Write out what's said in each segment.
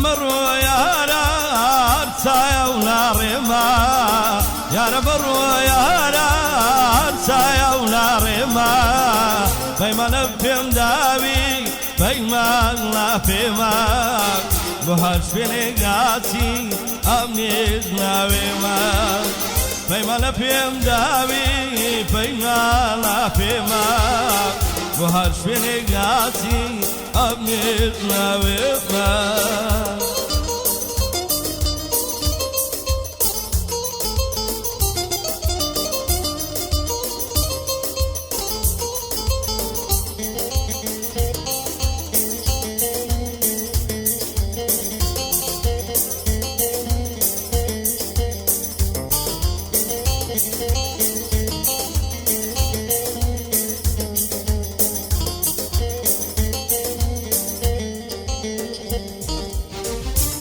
مرو يارا سايا ونارما يا مرو يارا سايا ونارما فيما نفهم داوي فيما لا فيما بهاش فينيغاتي أمنيز ناويما فيما نفهم داوي فيما لا فيما بهاش فينيغاتي أمنيز ناويما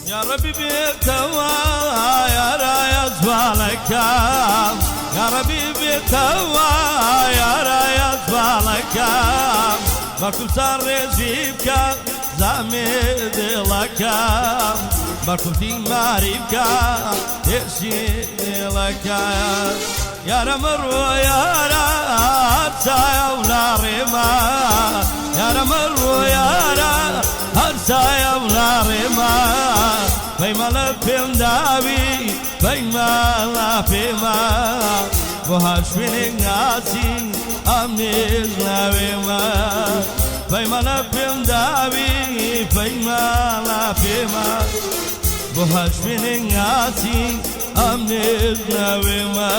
يا ربي بيتوا يا رايا زوالك يا ربي بيتوا يا رايا زوالك بكل صار رزيبك زامد لك بكل في معرفك يشيد لك يا رمر يا رات سايا ونارما يا رمر يا رات هرسايا ونارما فيما لفهم داوي فيما لا فيما وهاش فينيغاتي أمنيز ناويما فيما لفهم داوي فيما لا فيما وهاش فينيغاتي أمنيز ناويما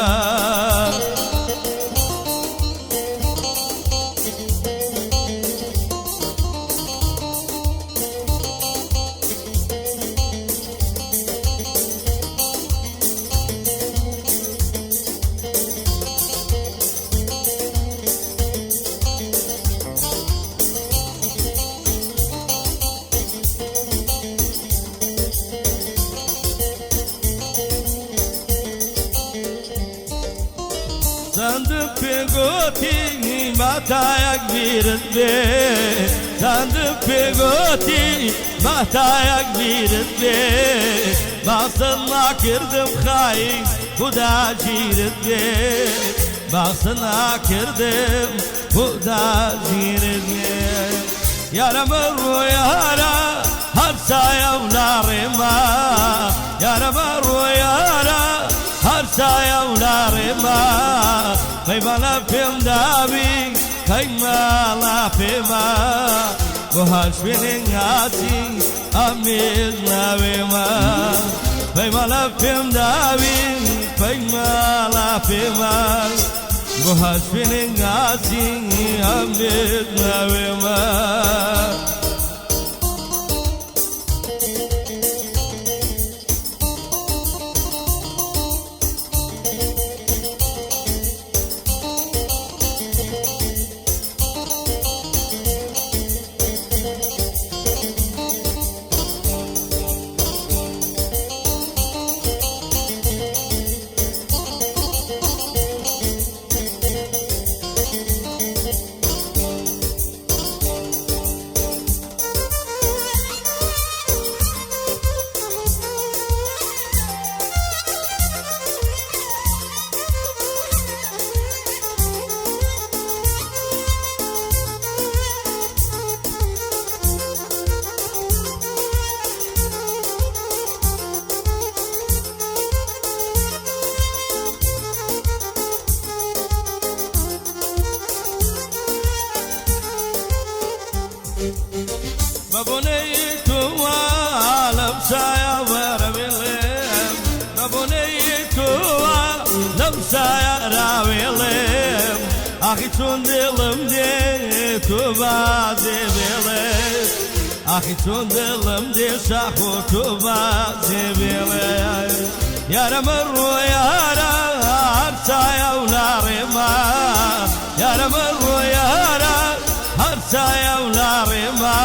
Sandık pegoti matayak birinde Sandık pegoti matayak birinde Baksana kırdım hain bu da cirinde Baksana kırdım bu da cirinde Yaramır yara harsaya unarima Yaramır yara هرسايا ونارما فيما لا فيهم داوي فيما لا فيما وهاش فينيغاتي أمنيز ناويما فيما لا فيهم داوي فيما لا فيما وهاش فينيغاتي أمنيز ناويما ببنيتوا لمسايا ورميلم ببنيتوا لمسايا راويلم أخي تندلم دي تبادي بيلم أخي تندلم دي شاخو تبادي بيلم يا رمر يا رمسايا ونارما يا رمر يا هرسايا ونارما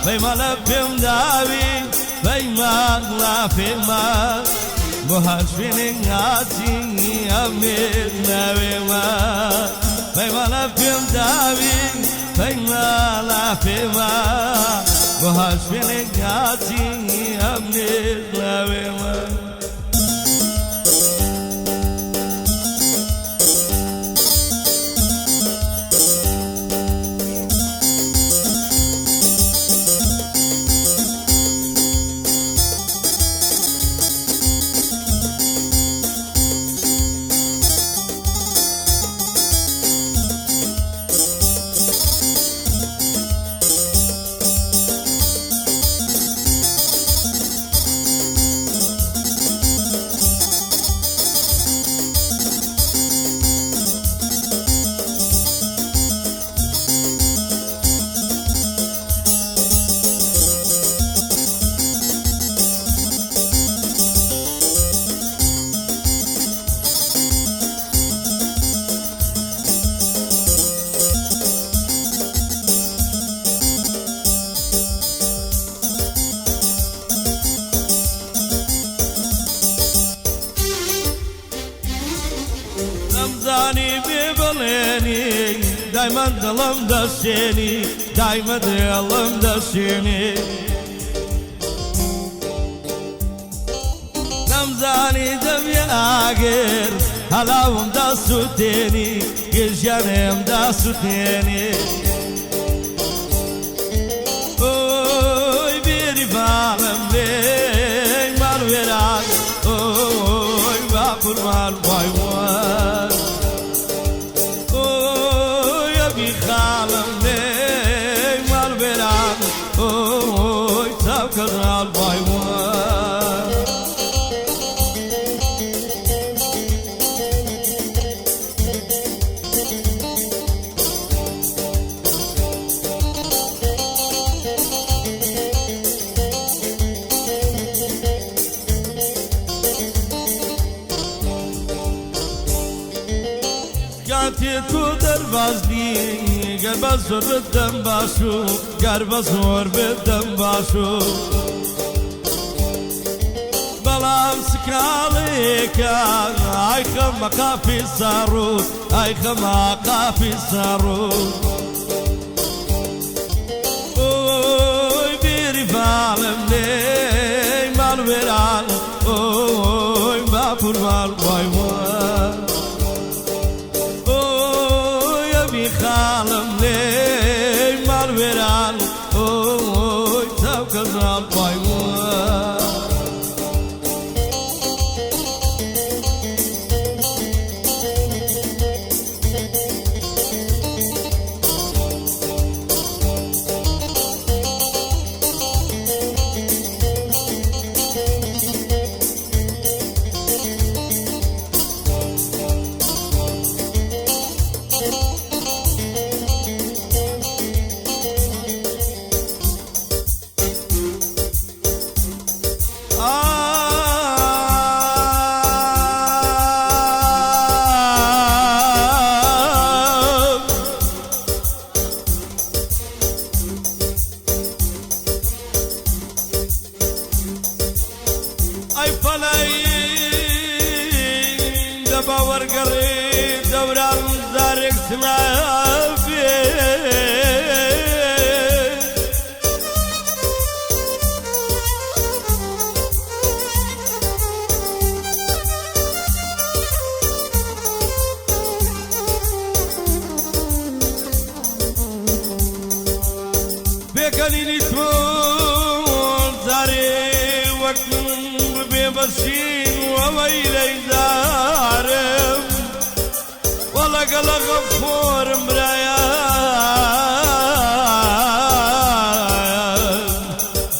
فيما لفهم داوي فيما لا فيما بهاش فينيغاتي أمنيز ناويما فيما لفهم داوي فيما لا فيما وهاشفين قاسي أمني لويما رمضاني ببليني دايما ظلم دشيني دايما ظلم دشيني رمضاني دم ياقر هلاوم داسوتيني قرشانم داسوتيني اوي بيري فالم لي مال ويراك اوي باقول مال واي واي اوي ابي خالم لي مال ويراك اوي تاكل مال واي واي Gati tu dervazli, garba zor bedem başu, garba zor bedem başu. Balam sıkalika, ay khama kafi sarut, ay khama kafi sarut. Oy bir valem ne mal veral, oy bapur mal vay vay. خالم لي مال ويران اوي توكل باي اي فلاين دبا ورقري دوران زارك سنافي بيكاليني تون زاري وقت ببشين وويلي زارم والله قال غفور مرايان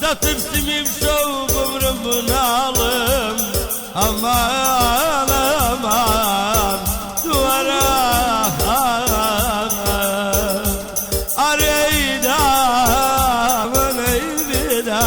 دا ترسمي بشوب بربنا عالم امان امان دوارا اريدا من ايدا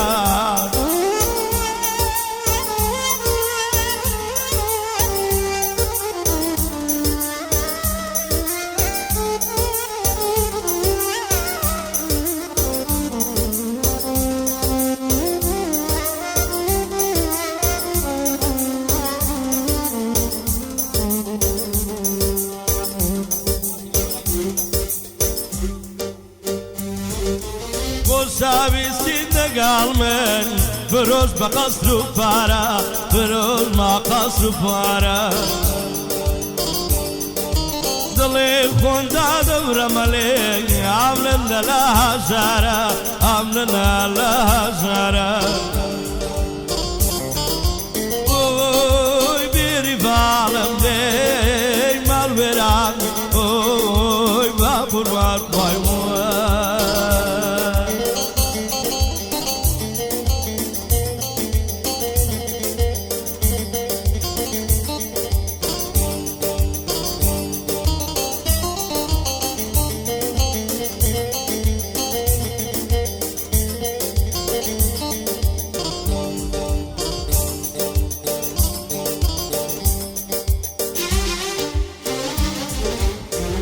لقال من فروز بقصر وفارا فروز ما قصر وفارا دلي خوندا دور ملي عملنا لها زارا عملنا لها زارا اوي بيري فالم دي مال وران اوي بابور وار باي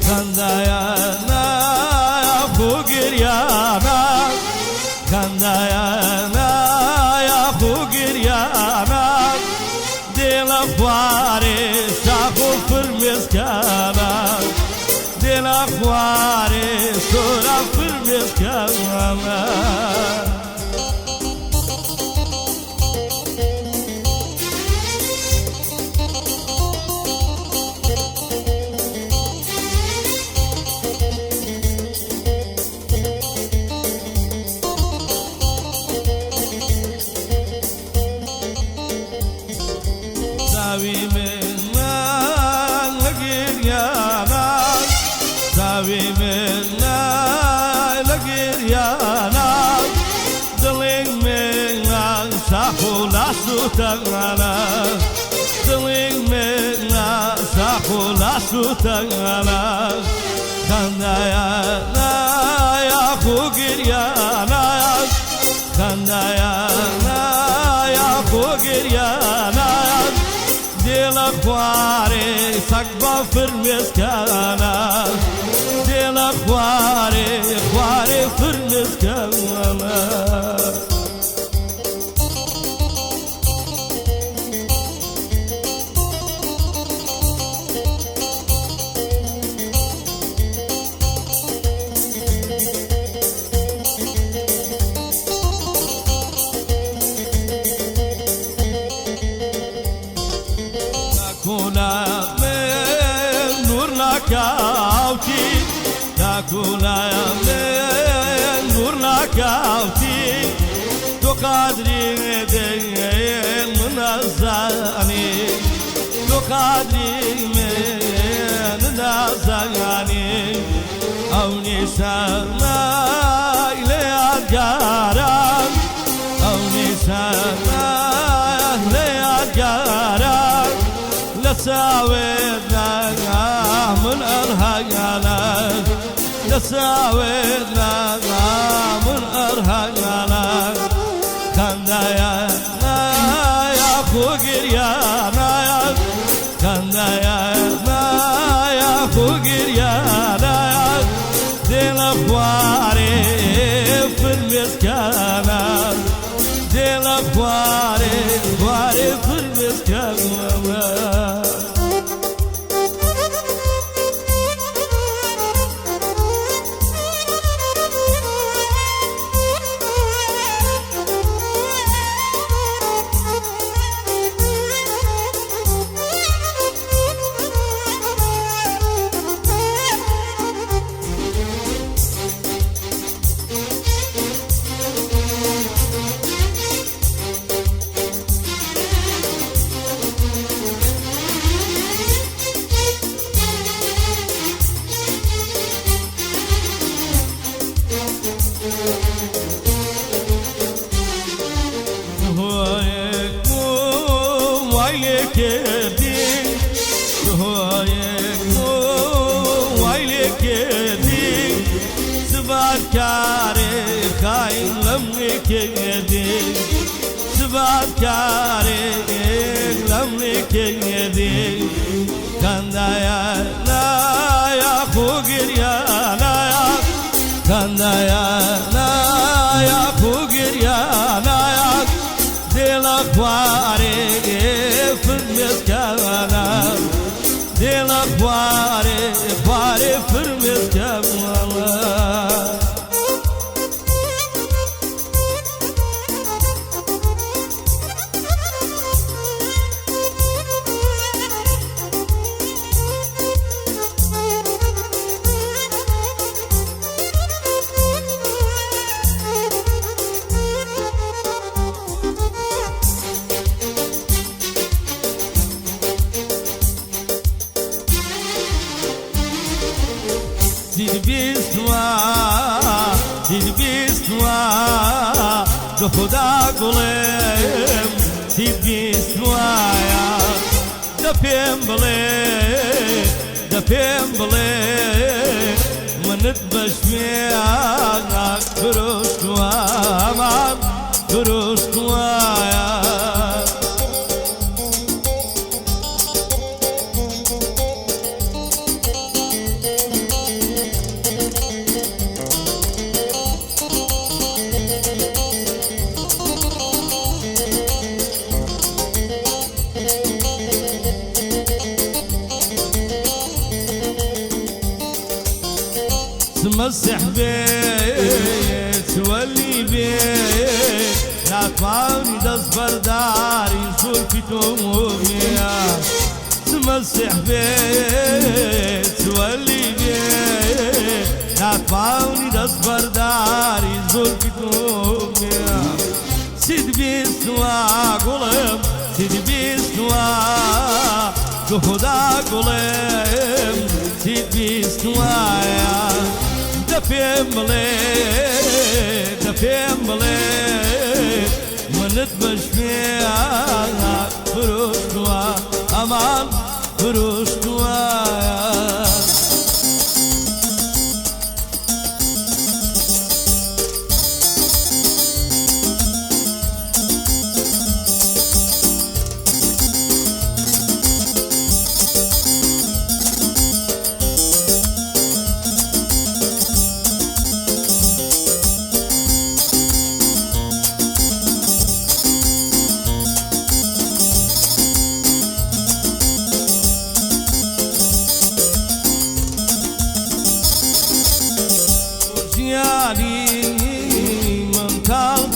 Kandayana ya Hugiryana Kandayana ya Hugiryana Dela Huare Shahu Firmiskana Dela Huare Sura Firmiskana Savi minna lagiryana Savi minna lagiryana Diling minna sahula sutangana Diling minna sahula sutangana Kandayana ya Hugiryana Kandayana ya Hugiryana Dela Huare Sakba Firmiskana Dela Huare Firmiskana Takuna men nur la kauti Takuna men nur la kauti To kadri de munazani To kadri men nazani Avni sana ile agaran Avni sana ile agaran لساوينا من أرهقنا لساوينا من أرهقنا كندايانا يا خوغيريانا كندايانا يا خوغيريانا ديل أخواري في المسكانة ديل أخواري في المسكانة Kare khain lamne ke de Svat kare lamne ke de Kandayana ya Hugiryana Kandayana ya Hugiryana Dela Huare Firmiskana Dela Huare Firmiskana خدا گوڵێم چیت بیست وایە دە پێم بڵێ منت بە شوێنە فرۆشتووە ئەمان فرۆشتووایە تمسح بيت تولي بيت لا تفاوني دست برداري زلفي تموميا تمسح بيت تولي بيت لا تفاوني دست برداري زلفي تموميا سيد بيستوا قلم سيد بيستوا خدا قلم سيد بيستوا دە پێم بڵێ منت بە شوێنە فرۆشتووە ئەمان فرۆشتووە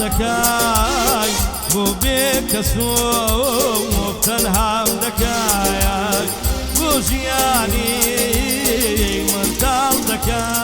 دەکای بۆ بێکەسۆ تەنهام دەکای بۆ ژیانی منداڵ دەکای